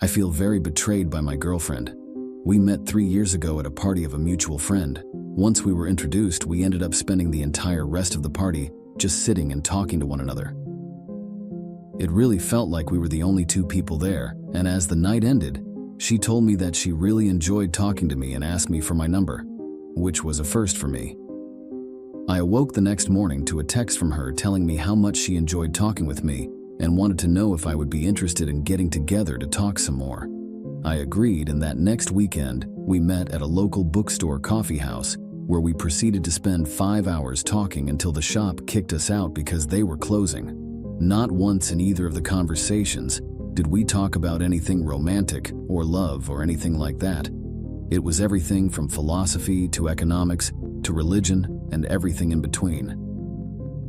I feel very betrayed by my girlfriend. We met 3 years ago at a party of a mutual friend. Once we were introduced, we ended up spending the entire rest of the party just sitting and talking to one another. It really felt like we were the only two people there, and as the night ended, she told me that she really enjoyed talking to me and asked me for my number, which was a first for me. I awoke the next morning to a text from her telling me how much she enjoyed talking with me and wanted to know if I would be interested in getting together to talk some more. I agreed, and that next weekend, we met at a local bookstore coffee house where we proceeded to spend 5 hours talking until the shop kicked us out because they were closing. Not once in either of the conversations did we talk about anything romantic or love or anything like that. It was everything from philosophy to economics to religion and everything in between.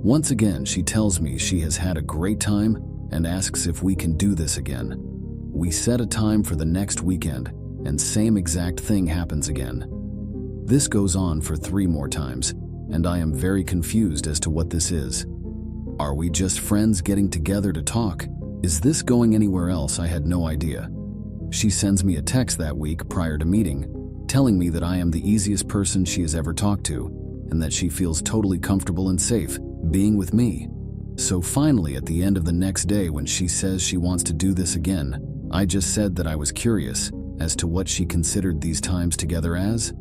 Once again, she tells me she has had a great time and asks if we can do this again. We set a time for the next weekend, and same exact thing happens again. This goes on for 3 more times, and I am very confused as to what this is. Are we just friends getting together to talk? Is this going anywhere else? I had no idea. She sends me a text that week prior to meeting, telling me that I am the easiest person she has ever talked to, and that she feels totally comfortable and safe being with me. So finally, at the end of the next day, when she says she wants to do this again, I just said that I was curious as to what she considered these times together as.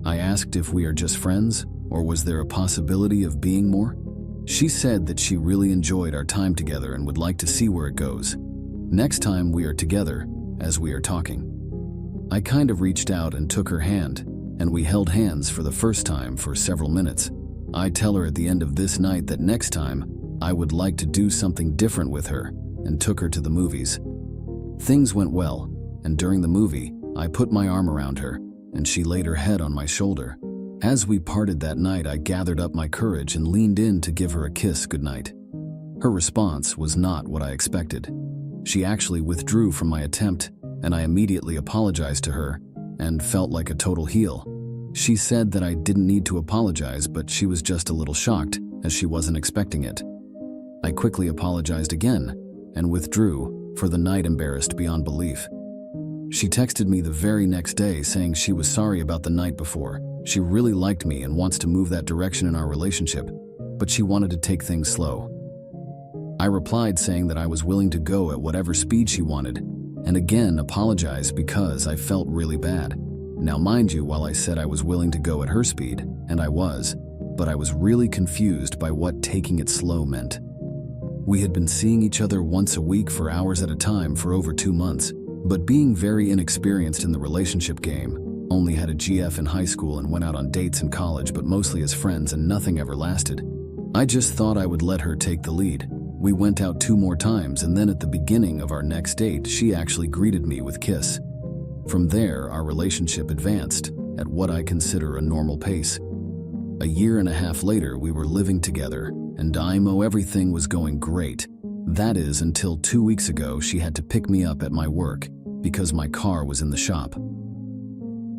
I asked if we are just friends, or was there a possibility of being more? She said that she really enjoyed our time together and would like to see where it goes next time we are together as we are talking. I kind of reached out and took her hand, and we held hands for the first time for several minutes. I tell her at the end of this night that next time I would like to do something different with her, and took her to the movies. Things went well, and during the movie, I put my arm around her, and she laid her head on my shoulder. As we parted that night, I gathered up my courage and leaned in to give her a kiss goodnight. Her response was not what I expected. She actually withdrew from my attempt, and I immediately apologized to her and felt like a total heel. She said that I didn't need to apologize, but she was just a little shocked as she wasn't expecting it. I quickly apologized again and withdrew for the night, embarrassed beyond belief. She texted me the very next day saying she was sorry about the night before. She really liked me and wants to move that direction in our relationship, but she wanted to take things slow. I replied saying that I was willing to go at whatever speed she wanted, and again apologized because I felt really bad. Now mind you, while I said I was willing to go at her speed, and I was, but I was really confused by what taking it slow meant. We had been seeing each other once a week for hours at a time for over 2 months, but being very inexperienced in the relationship game, only had a GF in high school and went out on dates in college, but mostly as friends, and nothing ever lasted. I just thought I would let her take the lead. We went out 2 more times, and then at the beginning of our next date, she actually greeted me with a kiss. From there, our relationship advanced at what I consider a normal pace. A year and a half later, we were living together, and everything was going great. That is, until 2 weeks ago, she had to pick me up at my work because my car was in the shop.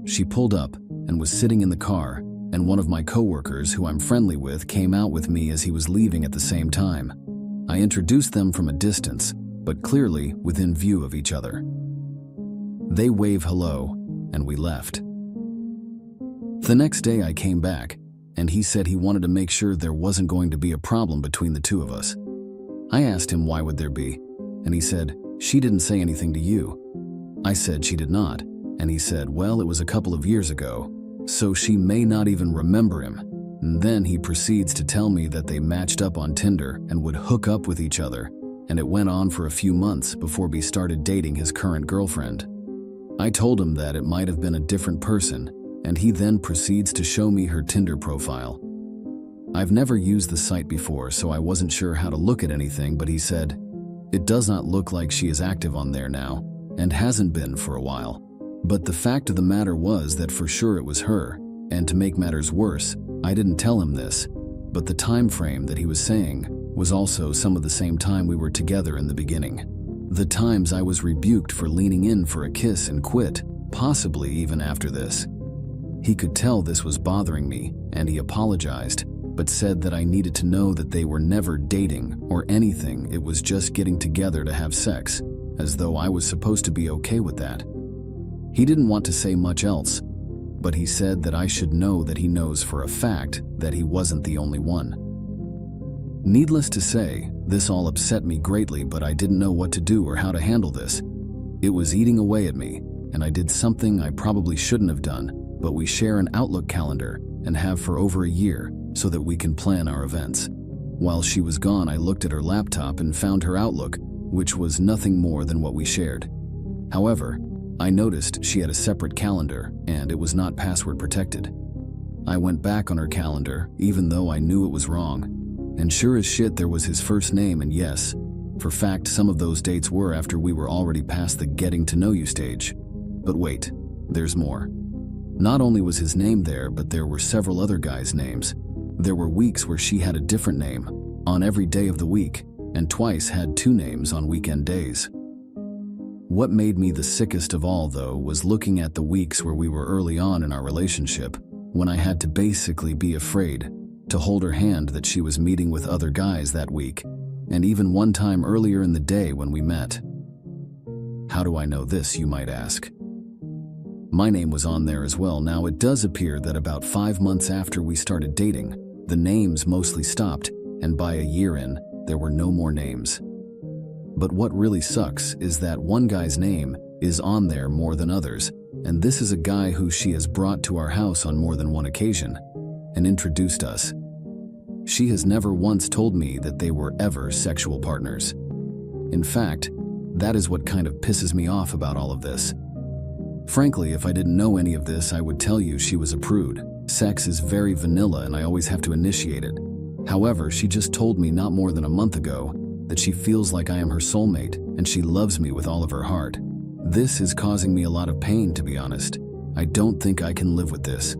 She pulled up and was sitting in the car, and one of my coworkers, who I'm friendly with, came out with me as he was leaving at the same time. I introduced them from a distance, but clearly within view of each other. They waved hello, and we left. The next day I came back, and he said he wanted to make sure there wasn't going to be a problem between the two of us. I asked him why would there be, and he said, "She didn't say anything to you." I said she did not, and he said, "Well, it was a couple of years ago, so she may not even remember him." And then he proceeds to tell me that they matched up on Tinder and would hook up with each other, and it went on for a few months before we started dating his current girlfriend. I told him that it might have been a different person, and he then proceeds to show me her Tinder profile. I've never used the site before, so I wasn't sure how to look at anything, but he said, "It does not look like she is active on there now, and hasn't been for a while." But the fact of the matter was that for sure it was her, and to make matters worse, I didn't tell him this, but the time frame that he was saying was also some of the same time we were together in the beginning. The times I was rebuked for leaning in for a kiss and quit, possibly even after this. He could tell this was bothering me, and he apologized, but said that I needed to know that they were never dating or anything, it was just getting together to have sex, as though I was supposed to be okay with that. He didn't want to say much else, but he said that I should know that he knows for a fact that he wasn't the only one. Needless to say, this all upset me greatly, but I didn't know what to do or how to handle this. It was eating away at me, and I did something I probably shouldn't have done, but we share an Outlook calendar and have for over a year so that we can plan our events. While she was gone, I looked at her laptop and found her Outlook, which was nothing more than what we shared. However, I noticed she had a separate calendar and it was not password protected. I went back on her calendar, even though I knew it was wrong, and sure as shit there was his first name, and yes, for fact some of those dates were after we were already past the getting to know you stage. But wait, there's more. Not only was his name there, but there were several other guys' names. There were weeks where she had a different name on every day of the week, and twice had two names on weekend days. What made me the sickest of all, though, was looking at the weeks where we were early on in our relationship, when I had to basically be afraid to hold her hand that she was meeting with other guys that week, and even one time earlier in the day when we met. How do I know this, you might ask? My name was on there as well. Now, it does appear that about 5 months after we started dating, the names mostly stopped, and by a year in, there were no more names. But what really sucks is that one guy's name is on there more than others, and this is a guy who she has brought to our house on more than one occasion and introduced us. She has never once told me that they were ever sexual partners. In fact, that is what kind of pisses me off about all of this. Frankly, if I didn't know any of this, I would tell you she was a prude. Sex is very vanilla and I always have to initiate it. However, she just told me not more than a month ago that she feels like I am her soulmate and she loves me with all of her heart. This is causing me a lot of pain, to be honest. I don't think I can live with this.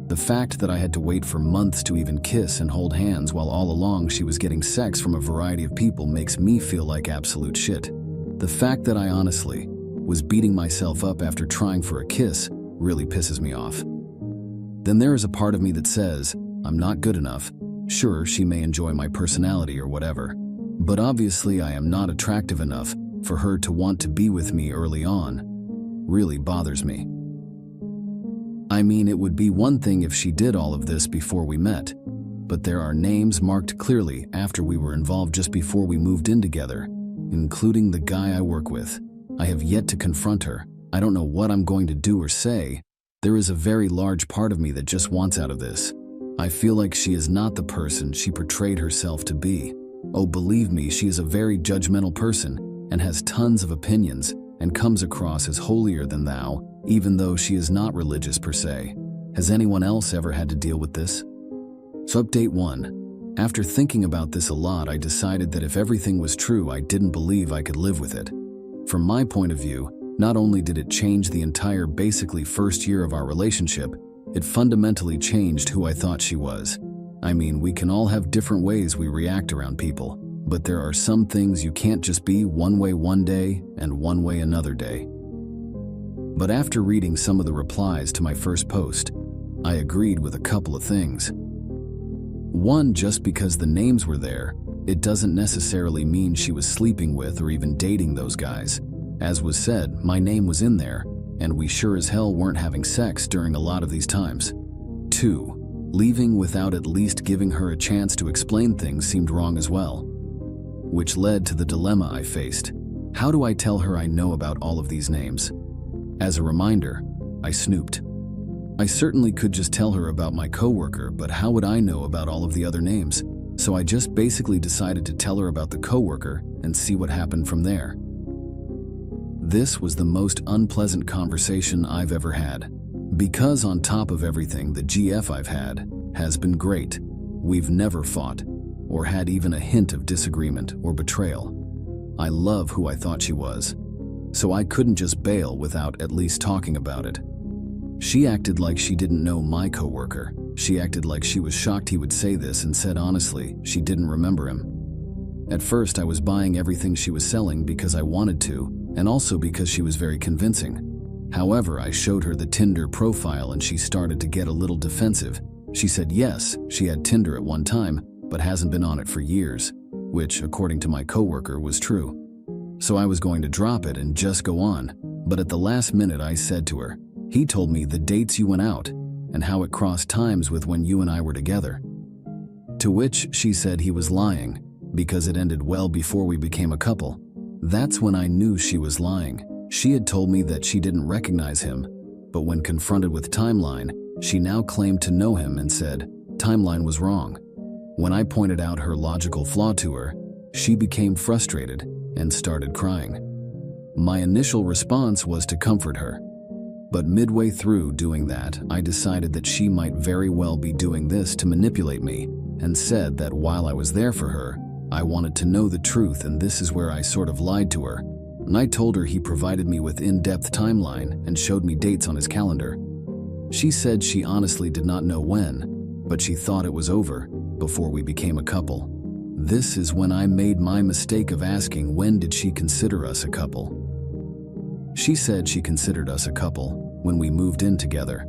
The fact that I had to wait for months to even kiss and hold hands while all along she was getting sex from a variety of people makes me feel like absolute shit. The fact that I honestly was beating myself up after trying for a kiss really pisses me off. Then there is a part of me that says, I'm not good enough. Sure, she may enjoy my personality or whatever, but obviously I am not attractive enough for her to want to be with me early on. Really bothers me. I mean, it would be one thing if she did all of this before we met, but there are names marked clearly after we were involved just before we moved in together, including the guy I work with. I have yet to confront her. I don't know what I'm going to do or say. There is a very large part of me that just wants out of this. I feel like she is not the person she portrayed herself to be. Oh, believe me, she is a very judgmental person and has tons of opinions and comes across as holier than thou, even though she is not religious per se. Has anyone else ever had to deal with this? So update 1. After thinking about this a lot, I decided that if everything was true, I didn't believe I could live with it. From my point of view, not only did it change the entire basically first year of our relationship, it fundamentally changed who I thought she was. I mean, we can all have different ways we react around people, but there are some things you can't just be one way one day and one way another day. But after reading some of the replies to my first post, I agreed with a couple of things. One, just because the names were there, it doesn't necessarily mean she was sleeping with or even dating those guys. As was said, my name was in there, and we sure as hell weren't having sex during a lot of these times. 2, leaving without at least giving her a chance to explain things seemed wrong as well, which led to the dilemma I faced. How do I tell her I know about all of these names? As a reminder, I snooped. I certainly could just tell her about my coworker, but how would I know about all of the other names? So I just basically decided to tell her about the coworker and see what happened from there. This was the most unpleasant conversation I've ever had. Because on top of everything, the GF I've had has been great. We've never fought or had even a hint of disagreement or betrayal. I love who I thought she was, so I couldn't just bail without at least talking about it. She acted like she didn't know my coworker. She acted like she was shocked he would say this and said honestly she didn't remember him. At first I was buying everything she was selling because I wanted to, and also because she was very convincing. However, I showed her the Tinder profile and she started to get a little defensive. She said yes, she had Tinder at one time, but hasn't been on it for years, which, according to my coworker, was true. So I was going to drop it and just go on, but at the last minute I said to her, "He told me the dates you went out and how it crossed times with when you and I were together." To which she said he was lying because it ended well before we became a couple. That's when I knew she was lying. She had told me that she didn't recognize him, but when confronted with Timeline, she now claimed to know him and said Timeline was wrong. When I pointed out her logical flaw to her, she became frustrated and started crying. My initial response was to comfort her, but midway through doing that, I decided that she might very well be doing this to manipulate me, and said that while I was there for her, I wanted to know the truth, and this is where I sort of lied to her. And I told her he provided me with in-depth timeline and showed me dates on his calendar. She said she honestly did not know when, but she thought it was over before we became a couple. This is when I made my mistake of asking when did she consider us a couple. She said she considered us a couple when we moved in together.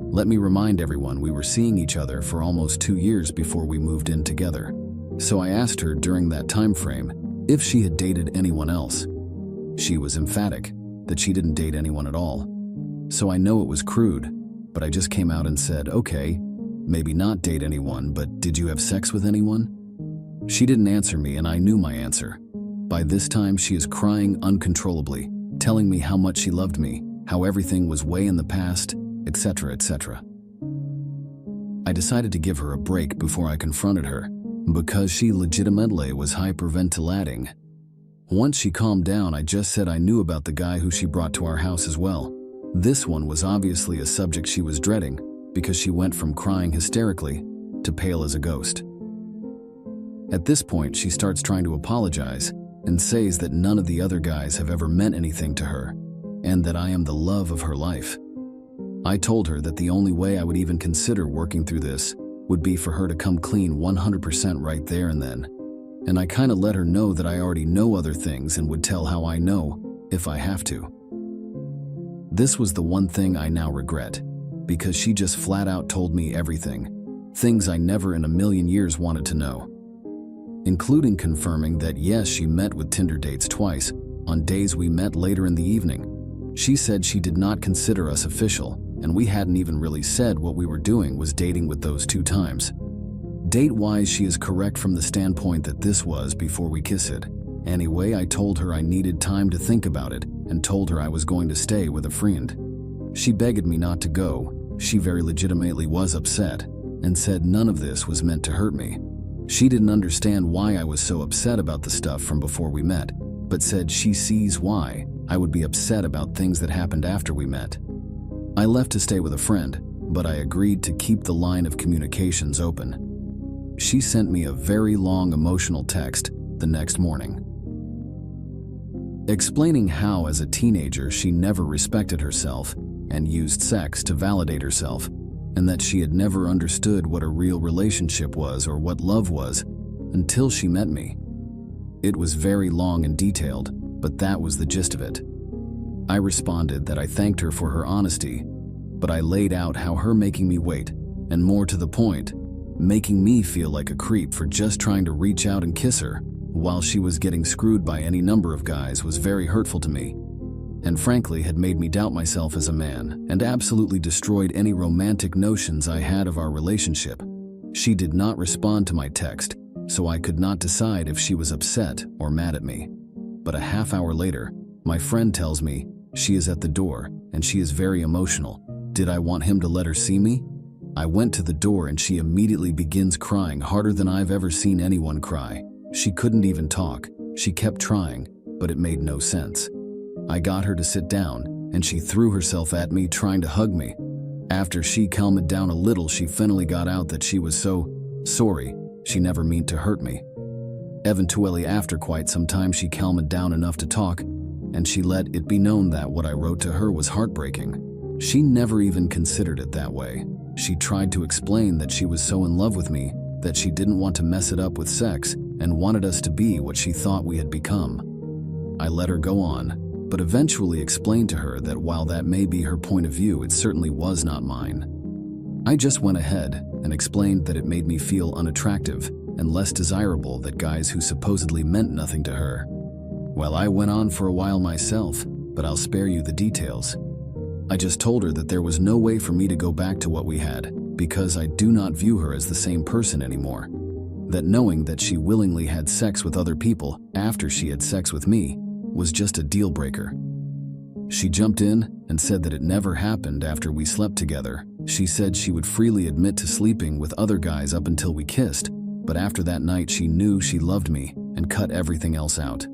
Let me remind everyone we were seeing each other for almost 2 years before we moved in together. So I asked her during that time frame if she had dated anyone else. She was emphatic that she didn't date anyone at all. So I know it was crude, but I just came out and said, okay, maybe not date anyone, but did you have sex with anyone? She didn't answer me, and I knew my answer. By this time, she is crying uncontrollably, telling me how much she loved me, how everything was way in the past, etc., etc. I decided to give her a break before I confronted her, because she legitimately was hyperventilating. Once she calmed down, I just said I knew about the guy who she brought to our house as well. This one was obviously a subject she was dreading, because she went from crying hysterically to pale as a ghost. At this point, she starts trying to apologize and says that none of the other guys have ever meant anything to her, and that I am the love of her life. I told her that the only way I would even consider working through this would be for her to come clean 100% right there and then. And I kinda let her know that I already know other things and would tell how I know if I have to. This was the one thing I now regret, because she just flat out told me everything, things I never in a million years wanted to know. Including confirming that yes, she met with Tinder dates twice, on days we met later in the evening. She said she did not consider us official, and we hadn't even really said what we were doing was dating with those 2 times. Date-wise, she is correct from the standpoint that this was before we kissed. Anyway, I told her I needed time to think about it and told her I was going to stay with a friend. She begged me not to go. She very legitimately was upset and said none of this was meant to hurt me. She didn't understand why I was so upset about the stuff from before we met, but said she sees why I would be upset about things that happened after we met. I left to stay with a friend, but I agreed to keep the line of communications open. She sent me a very long emotional text the next morning, explaining how as a teenager she never respected herself and used sex to validate herself, and that she had never understood what a real relationship was or what love was until she met me. It was very long and detailed, but that was the gist of it. I responded that I thanked her for her honesty, but I laid out how her making me wait, and more to the point, making me feel like a creep for just trying to reach out and kiss her while she was getting screwed by any number of guys was very hurtful to me, and frankly had made me doubt myself as a man and absolutely destroyed any romantic notions I had of our relationship. She did not respond to my text, so I could not decide if she was upset or mad at me. But a half hour later, my friend tells me she is at the door and she is very emotional. Did I want him to let her see me? I went to the door and she immediately begins crying harder than I've ever seen anyone cry. She couldn't even talk. She kept trying, but it made no sense. I got her to sit down and she threw herself at me trying to hug me. After she calmed down a little, she finally got out that she was so sorry, she never meant to hurt me. Eventually, after quite some time, she calmed down enough to talk, and she let it be known that what I wrote to her was heartbreaking. She never even considered it that way. She tried to explain that she was so in love with me that she didn't want to mess it up with sex and wanted us to be what she thought we had become. I let her go on, but eventually explained to her that while that may be her point of view, it certainly was not mine. I just went ahead and explained that it made me feel unattractive and less desirable that guys who supposedly meant nothing to her Well, I went on for a while myself, but I'll spare you the details. I just told her that there was no way for me to go back to what we had, because I do not view her as the same person anymore. That knowing that she willingly had sex with other people after she had sex with me was just a deal breaker. She jumped in and said that it never happened after we slept together. She said she would freely admit to sleeping with other guys up until we kissed, but after that night she knew she loved me and cut everything else out.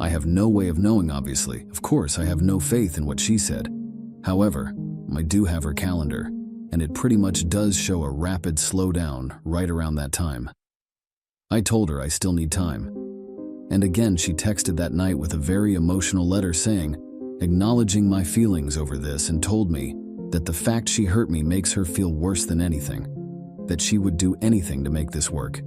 I have no way of knowing, obviously. Of course, I have no faith in what she said. However, I do have her calendar, and it pretty much does show a rapid slowdown right around that time. I told her I still need time. And again, she texted that night with a very emotional letter acknowledging my feelings over this, and told me that the fact she hurt me makes her feel worse than anything, that she would do anything to make this work.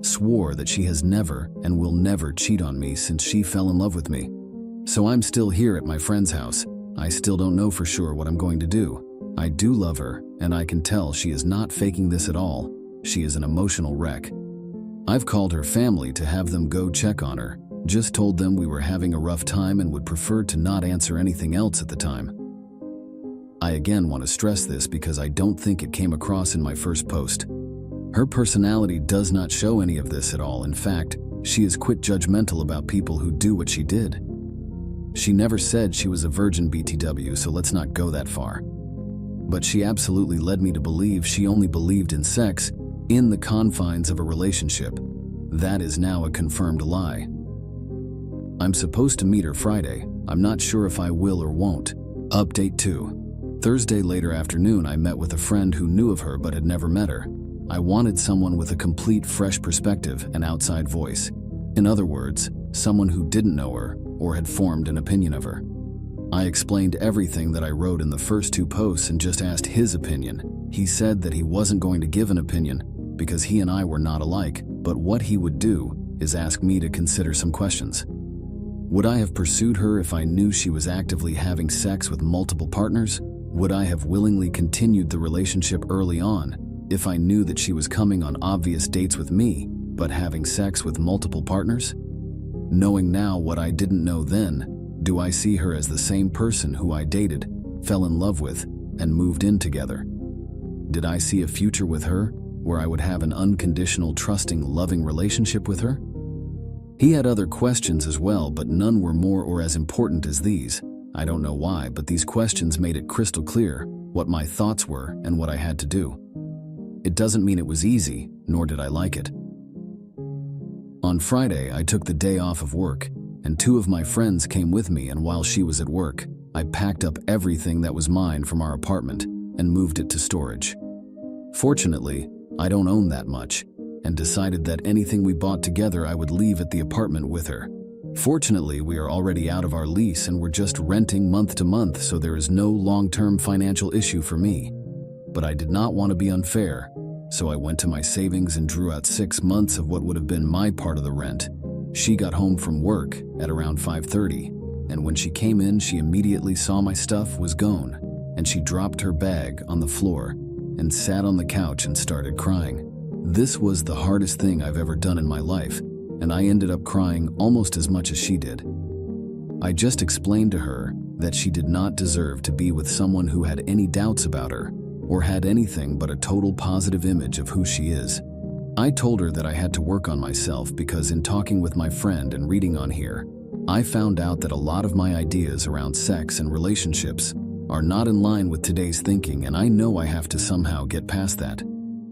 Swore that she has never and will never cheat on me since she fell in love with me. So I'm still here at my friend's house. I still don't know for sure what I'm going to do. I do love her, and I can tell she is not faking this at all. She is an emotional wreck. I've called her family to have them go check on her. Just told them we were having a rough time and would prefer to not answer anything else at the time. I again want to stress this because I don't think it came across in my first post. Her personality does not show any of this at all. In fact, she is quite judgmental about people who do what she did. She never said she was a virgin BTW, so let's not go that far. But she absolutely led me to believe she only believed in sex in the confines of a relationship. That is now a confirmed lie. I'm supposed to meet her Friday. I'm not sure if I will or won't. Update 2. Thursday later afternoon, I met with a friend who knew of her but had never met her. I wanted someone with a complete fresh perspective and outside voice. In other words, someone who didn't know her or had formed an opinion of her. I explained everything that I wrote in the first 2 posts and just asked his opinion. He said that he wasn't going to give an opinion because he and I were not alike, but what he would do is ask me to consider some questions. Would I have pursued her if I knew she was actively having sex with multiple partners? Would I have willingly continued the relationship early on if I knew that she was coming on obvious dates with me, but having sex with multiple partners? Knowing now what I didn't know then, do I see her as the same person who I dated, fell in love with, and moved in together? Did I see a future with her, where I would have an unconditional, trusting, loving relationship with her? He had other questions as well, but none were more or as important as these. I don't know why, but these questions made it crystal clear what my thoughts were and what I had to do. It doesn't mean it was easy, nor did I like it. On Friday, I took the day off of work, and 2 of my friends came with me, and while she was at work, I packed up everything that was mine from our apartment and moved it to storage. Fortunately, I don't own that much, and decided that anything we bought together I would leave at the apartment with her. Fortunately, we are already out of our lease and we're just renting month to month, so there is no long-term financial issue for me. But I did not want to be unfair, so I went to my savings and drew out 6 months of what would have been my part of the rent. She got home from work at around 5:30, and when she came in, she immediately saw my stuff was gone, and she dropped her bag on the floor and sat on the couch and started crying. This was the hardest thing I've ever done in my life, and I ended up crying almost as much as she did. I just explained to her that she did not deserve to be with someone who had any doubts about her, or had anything but a total positive image of who she is. I told her that I had to work on myself because in talking with my friend and reading on here, I found out that a lot of my ideas around sex and relationships are not in line with today's thinking, and I know I have to somehow get past that.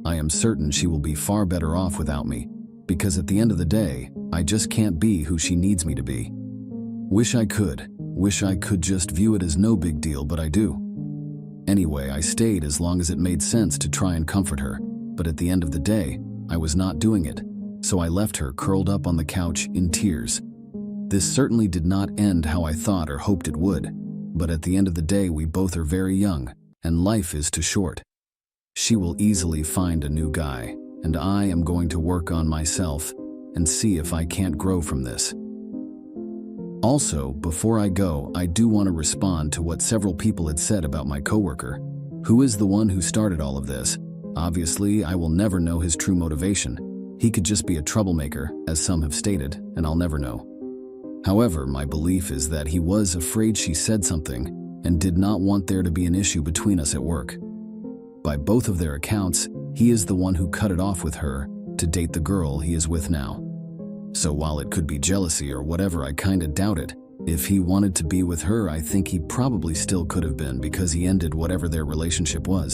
I am certain she will be far better off without me, because at the end of the day, I just can't be who she needs me to be. Wish I could just view it as no big deal, but I do. Anyway, I stayed as long as it made sense to try and comfort her, but at the end of the day, I was not doing it, so I left her curled up on the couch in tears. This certainly did not end how I thought or hoped it would, but at the end of the day, we both are very young, and life is too short. She will easily find a new guy, and I am going to work on myself and see if I can't grow from this. Also, before I go, I do want to respond to what several people had said about my coworker, who is the one who started all of this. Obviously, I will never know his true motivation. He could just be a troublemaker, as some have stated, and I'll never know. However, my belief is that he was afraid she said something and did not want there to be an issue between us at work. By both of their accounts, he is the one who cut it off with her to date the girl he is with now. So while it could be jealousy or whatever, I kinda doubt it. If he wanted to be with her, I think he probably still could have been, because he ended whatever their relationship was.